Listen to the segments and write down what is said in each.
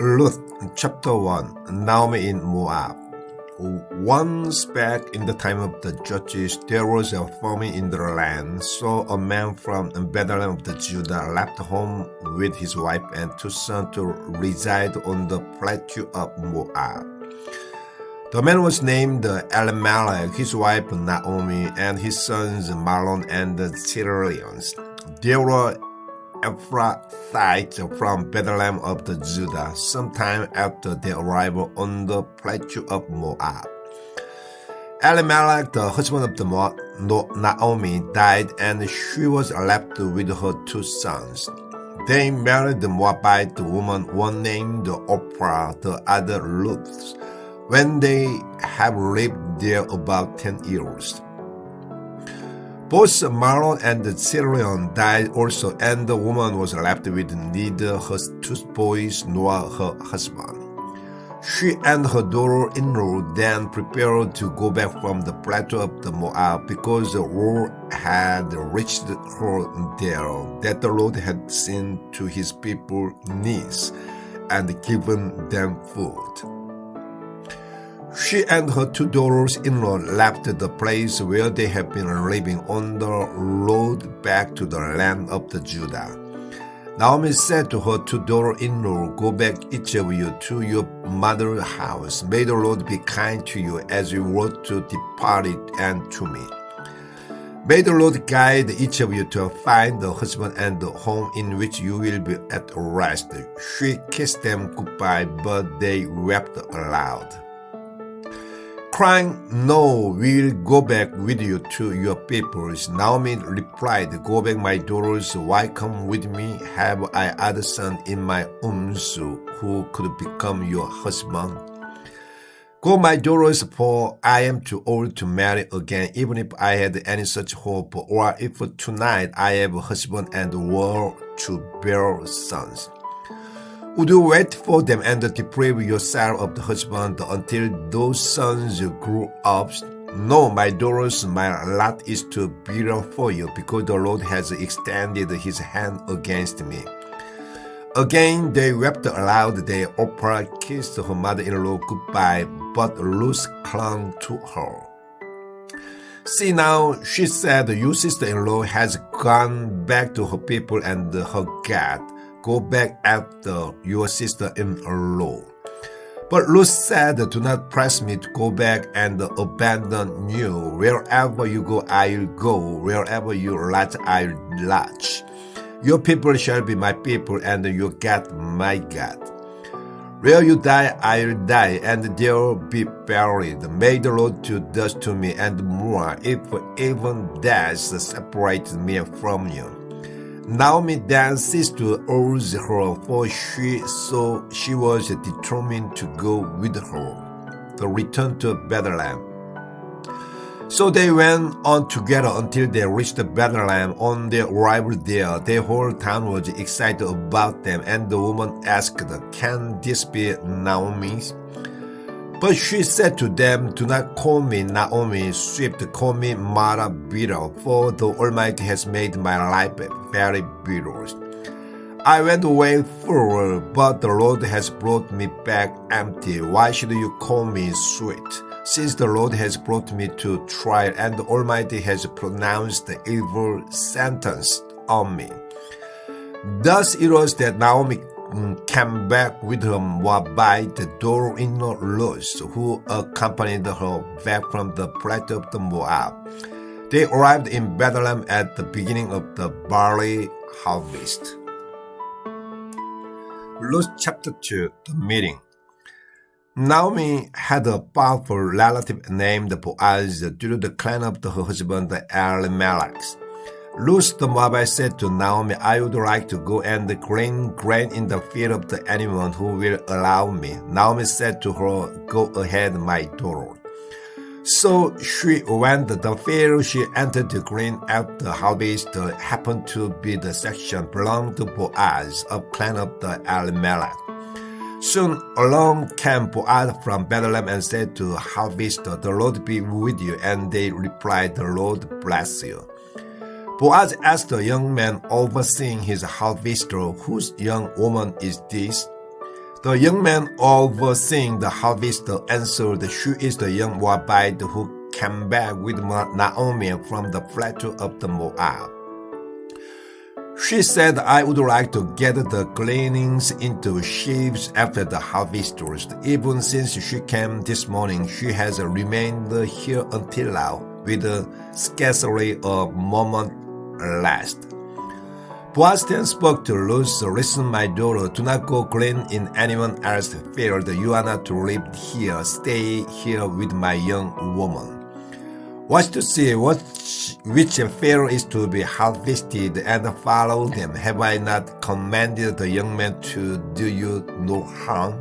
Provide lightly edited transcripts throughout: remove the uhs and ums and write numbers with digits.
Ruth, chapter 1, Naomi in Moab. Once back in the time of the judges, there was a famine in the land. So a man from Bethlehem of the Judah left home with his wife and two sons to reside on the plateau of Moab. The man was named Elimelech, his wife Naomi, and his sons Mahlon and the Syrians. They were Ephrathites from Bethlehem of the Judah, sometime after their arrival on the plateau of Moab. Elimelech, the husband of Naomi, died, and she was left with her two sons. They married the Moabite woman, one named Oprah, the other Ruth, when they have lived there about 10 years. Both Mahlon and the Syrian died also, and the woman was left with neither her two boys nor her husband. She and her daughter-in-law then prepared to go back from the plateau of the Moab, because the word had reached her there that the Lord had seen to his people's needs and given them food. She and her two daughters-in-law left the place where they had been living on the road back to the land of the Judah. Naomi said to her two daughters-in-law, "Go back, each of you, to your mother's house. May the Lord be kind to you as you were to depart and to me. May the Lord guide each of you to find the husband and the home in which you will be at rest." She kissed them goodbye, but they wept aloud, crying, "No, we will go back with you to your peoples." Naomi replied, "Go back, my daughters. Why come with me? Have I other son in my womb who could become your husband? Go, my daughters, for I am too old to marry again, even if I had any such hope, or if tonight I have a husband and were to bear sons. Would you wait for them and deprive yourself of the husband until those sons grew up? No, my daughters, my lot is too bitter for you, because the Lord has extended his hand against me." Again they wept aloud. They Oprah kissed her mother-in-law goodbye, but Ruth clung to her. "See now," she said, "your sister-in-law has gone back to her people and her God. Go back after your sister-in-law." But Ruth said, "Do not press me to go back and abandon you. Wherever you go, I'll go. Wherever you lodge, I'll lodge. Your people shall be my people, and your God my God. Where you die, I'll die, and there be buried. May the Lord do thus to me, and more, if even death separates me from you." Naomi then ceased to urge her, for she was determined to go with her. The return to Bethlehem. So they went on together until they reached Bethlehem. On their arrival there, the whole town was excited about them, and the woman asked, "Can this be Naomi?" But she said to them, "Do not call me Naomi, swift, call me Mara bitter, for the Almighty has made my life very bitter. I went away full, but the Lord has brought me back empty. Why should you call me sweet? Since the Lord has brought me to trial, and the Almighty has pronounced the evil sentence on me." Thus it was that Naomi came back with her Moabite daughter-in-law Ruth, who accompanied her back from the plateau of the Moab. They arrived in Bethlehem at the beginning of the barley harvest. Ruth chapter 2, the meeting. Naomi had a powerful relative named Boaz due to the clan of her husband Elimelech. Ruth the Moabite said to Naomi, "I would like to go and glean grain in the field of anyone who will allow me." Naomi said to her, "Go ahead, my daughter." So she went. The field she entered to glean at the harvest happened to be the section belonging to Boaz, of clan of the Elimelech. Soon along came Boaz from Bethlehem and said to the harvester, "The Lord be with you." And they replied, "The Lord bless you." Boaz asked the young man overseeing his harvester, "Whose young woman is this?" The young man overseeing the harvest answered, "She is the young Moabite who came back with Naomi from the plateau of the Moab." She said, "I would like to gather the gleanings into sheaves after the harvesters. Even since she came this morning, she has remained here until now, with scarcely a moment last." Boaz then spoke to Ruth, "Listen, my daughter, do not go glean in anyone else's field. You are not to live here. Stay here with my young woman. Watch to see which field is to be harvested and follow them. Have I not commanded the young man to do you no harm?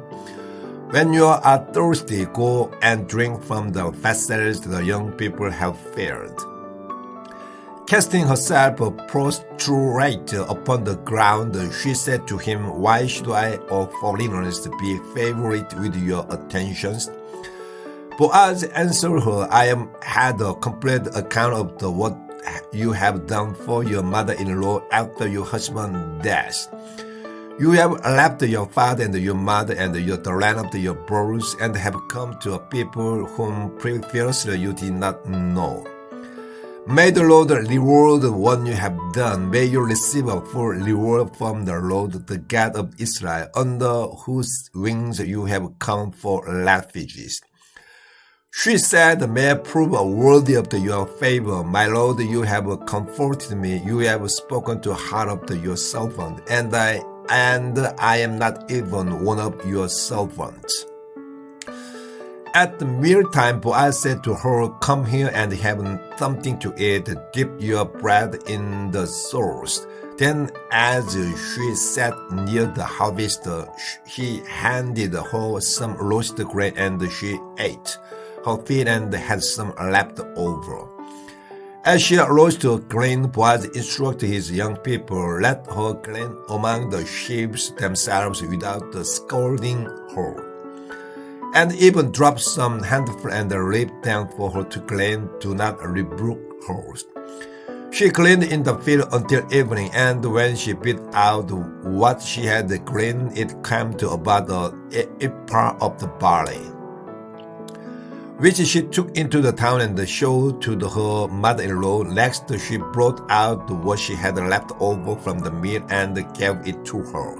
When you are thirsty, go and drink from the vessels the young people have filled." Casting herself prostrate upon the ground, she said to him, "Why should I, of foreigners, be favored with your attentions?" Boaz answered her, "I have had a complete account of what you have done for your mother-in-law after your husband's death. You have left your father and your mother and the land of your brothers and have come to a people whom previously you did not know. May the Lord reward what you have done. May you receive a full reward from the Lord, the God of Israel, under whose wings you have come for refuges." She said, "May I prove worthy of your favor. My Lord, you have comforted me. You have spoken to the heart of your servant, and I am not even one of your servants." At the mealtime, Boaz said to her, "Come here and have something to eat. Dip your bread in the sauce." Then, as she sat near the harvester, he handed her some roasted grain, and she ate her feet and had some left over. As she arose to glean, Boaz instructed his young people, "Let her glean among the sheaves themselves without scolding her, and even drop some handful and leave them for her to glean. Do not rebuke her." She gleaned in the field until evening, and when she beat out what she had gleaned, it came to about an ephah of the barley, which she took into the town and showed to her mother-in-law. Next, she brought out what she had left over from the meal and gave it to her.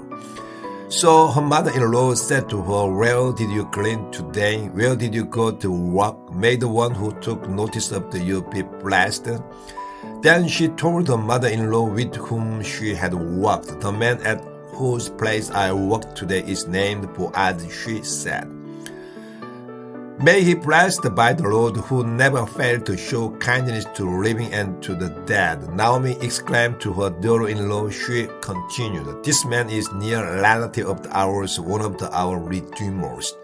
So her mother-in-law said to her, "Where did you glean today? Where did you go to work? May the one who took notice of you be blessed." Then she told her mother-in-law with whom she had worked, "The man at whose place I worked today is named Boaz," she said. "May he be blessed by the Lord, who never failed to show kindness to the living and to the dead." Naomi exclaimed to her daughter-in-law. She continued, "This man is near relative of ours, one of our redeemers.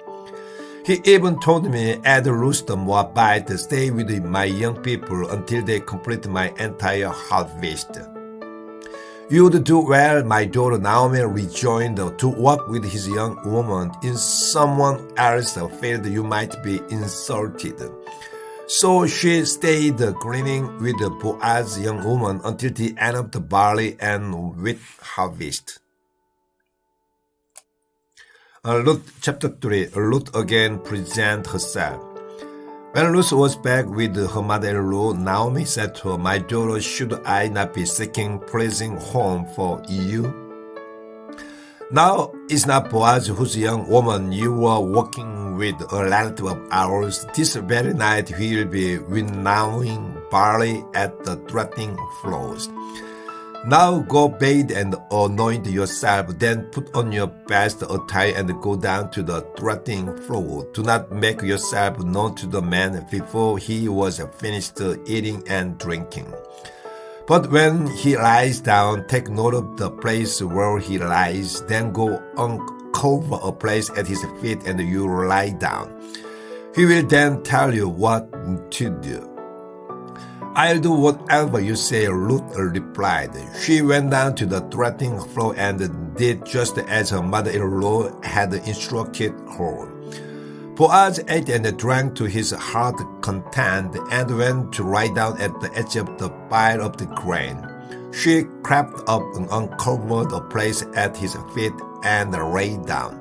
He even told me, 'Add Ruth the Moabite, stay with my young people until they complete my entire harvest.'" "You would do well," my daughter Naomi rejoined, "to work with his young woman. In someone else's field you might be insulted." So she stayed gleaning with Boaz's young woman until the end of the barley and wheat harvest. Ruth chapter 3. Ruth again presents herself. When Ruth was back with her mother-in-law, Naomi said to her, "My daughter, should I not be seeking pleasing home for you? Now is not Boaz, whose young woman you were working with, a relative of ours? This very night he will be winnowing barley at the threshing floors. Now go bathe and anoint yourself, then put on your best attire and go down to the threshing floor. Do not make yourself known to the man before he was finished eating and drinking. But when he lies down, take note of the place where he lies, then go uncover a place at his feet and you lie down. He will then tell you what to do." "I'll do whatever you say," Ruth replied. She went down to the threshing floor and did just as her mother-in-law had instructed her. Boaz ate and drank to his heart's content and went to lie down at the edge of the pile of the grain. She crept up and uncovered a place at his feet and lay down.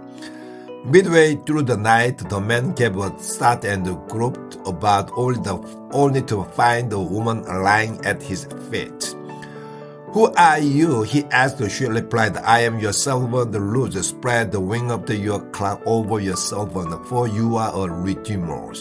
Midway through the night, the man gave a start and groped about only to find the woman lying at his feet. "Who are you?" he asked. She replied, "I am your servant Ruth. Spread the wing of your cloak over your servant, for you are a redeemer."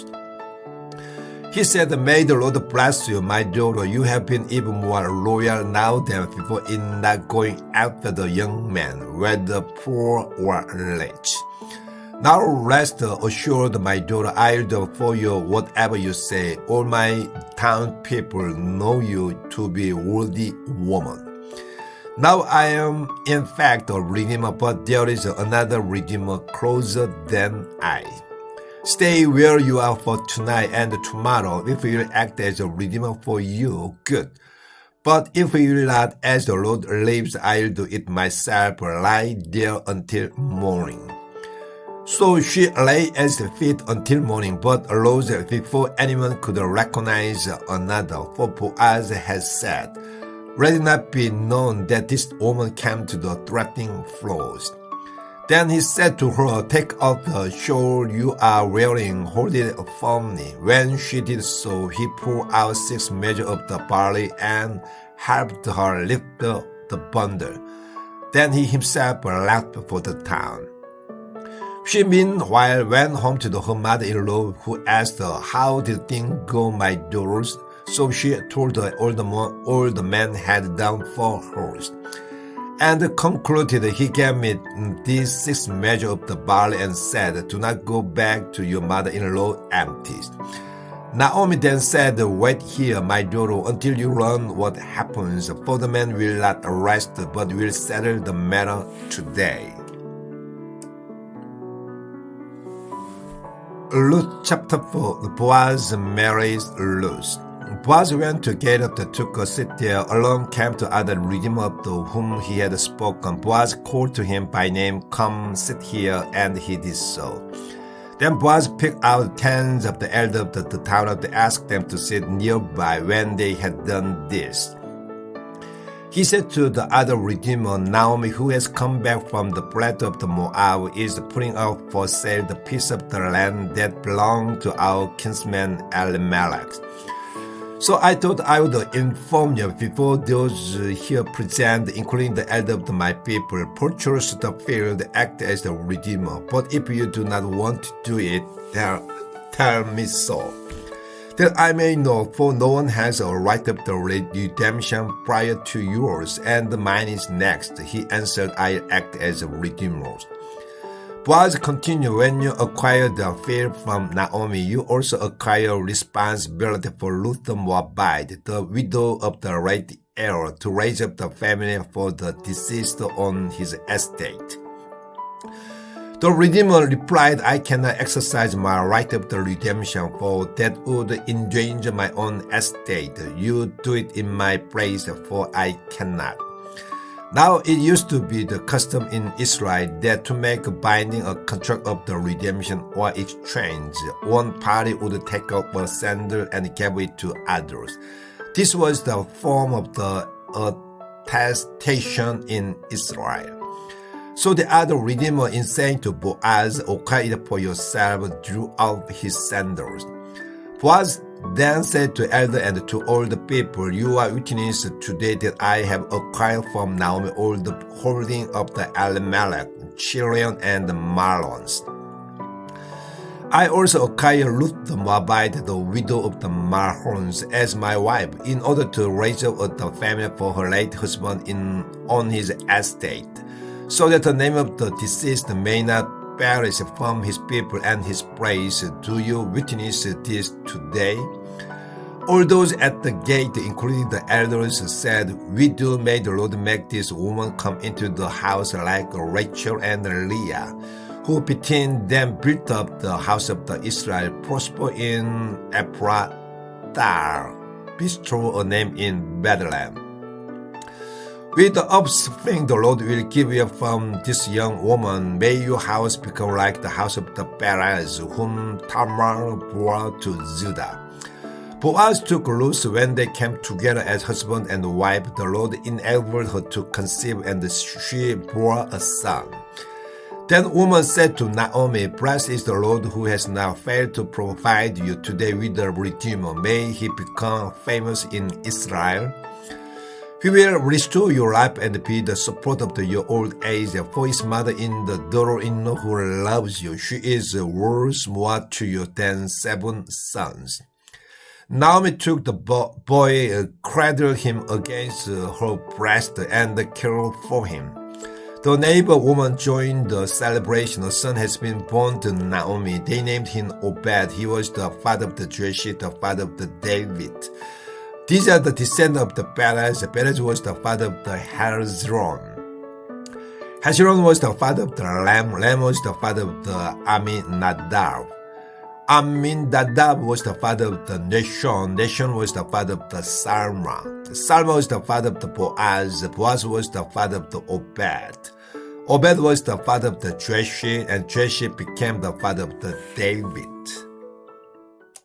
He said, "May the Lord bless you, my daughter. You have been even more loyal now than before in not going after the young man, whether poor or rich. Now rest assured, my daughter, I'll do for you whatever you say. All my town people know you to be a worthy woman. Now I am in fact a redeemer, but there is another redeemer closer than I. Stay where you are for tonight and tomorrow. If you act as a redeemer for you, good. But if you will not, as the Lord lives, I'll do it myself. Lie there until morning." So she lay at his feet until morning, but arose before anyone could recognize another, for Boaz had said, "Let it not be known that this woman came to the threshing floors." Then he said to her, "Take off the shawl you are wearing, hold it firmly." When she did so, he poured out 6 measures of the barley and helped her lift the bundle. Then he himself left for the town. She meanwhile went home to her mother-in-law, who asked her, "How did things go, my daughters?" So she told her all the man had done for her, and concluded, "He gave me these 6 measures of the barley and said, 'Do not go back to your mother-in-law empty.'" Naomi then said, "Wait here, my daughter, until you learn what happens, for the man will not rest, but will settle the matter today." Ruth chapter 4. Boaz marries Ruth. Boaz went to get up, took a seat there. Along came the other redeemer of whom he had spoken. Boaz called to him by name, "Come, sit here," and he did so. Then Boaz picked out 10 of the elders of the town and asked them to sit nearby. When they had done this, he said to the other redeemer, "Naomi, who has come back from the plateau of the Moab, is putting up for sale the piece of the land that belonged to our kinsman Elimelech. So I thought I would inform you before those here present, including the elder of my people. Purchase the field, act as the redeemer. But if you do not want to do it, tell me so, that I may know, for no one has a right of the redemption prior to yours, and mine is next." He answered, "I act as a redeemer." Boaz continued, "When you acquire the field from Naomi, you also acquire responsibility for Ruth the Moabite, the widow of the right heir, to raise up the family for the deceased on his estate." The Redeemer replied, "I cannot exercise my right of the redemption, for that would endanger my own estate. You do it in my place, for I cannot." Now it used to be the custom in Israel that to make binding a contract of the redemption or exchange, one party would take up a sandal and give it to others. This was the form of the attestation in Israel. So the other redeemer, in saying to Boaz, "Acquire it for yourself," drew out his sandals. Boaz then said to elder and to all the people, "You are witnesses today that I have acquired from Naomi all the holding of the Elimelech, Chilion, and Mahlons. I also acquired Ruth the Moabite, the widow of the Mahlons, as my wife, in order to raise up the family for her late husband on his estate, so that the name of the deceased may not perish from his people and his place. Do you witness this today?" All those at the gate, including the elders, said, "We do. May the Lord make this woman come into the house like Rachel and Leah, who between them built up the house of the Israel, prosper in Ephrathah, bestow a name in Bethlehem. With the offspring the Lord will give you from this young woman, may your house become like the house of the Perez, whom Tamar bore to Judah." Boaz took Ruth when they came together as husband and wife. The Lord enabled her to conceive, and she bore a son. Then woman said to Naomi, Blessed is the Lord who has now failed to provide you today with a redeemer. May he become famous in Israel. He will restore your life and be the support of your old age. For his mother in the daughter-in-law who loves you. She is worth more to you than 7 sons. Naomi took the boy, cradled him against her breast, and cared for him. The neighbor woman joined the celebration. A son has been born to Naomi. They named him Obed. He was the father of the Jesse, the father of the David. These are the descendants of the Perez. Perez was the father of the Hezron. Hezron was the father of the Ram. Ram was the father of the Aminadab. Aminadab was the father of the Nashon. Nashon was the father of the Salma. Salma was the father of the Boaz. Boaz was the father of the Obed. Obed was the father of the Jesse, and Jesse became the father of the David.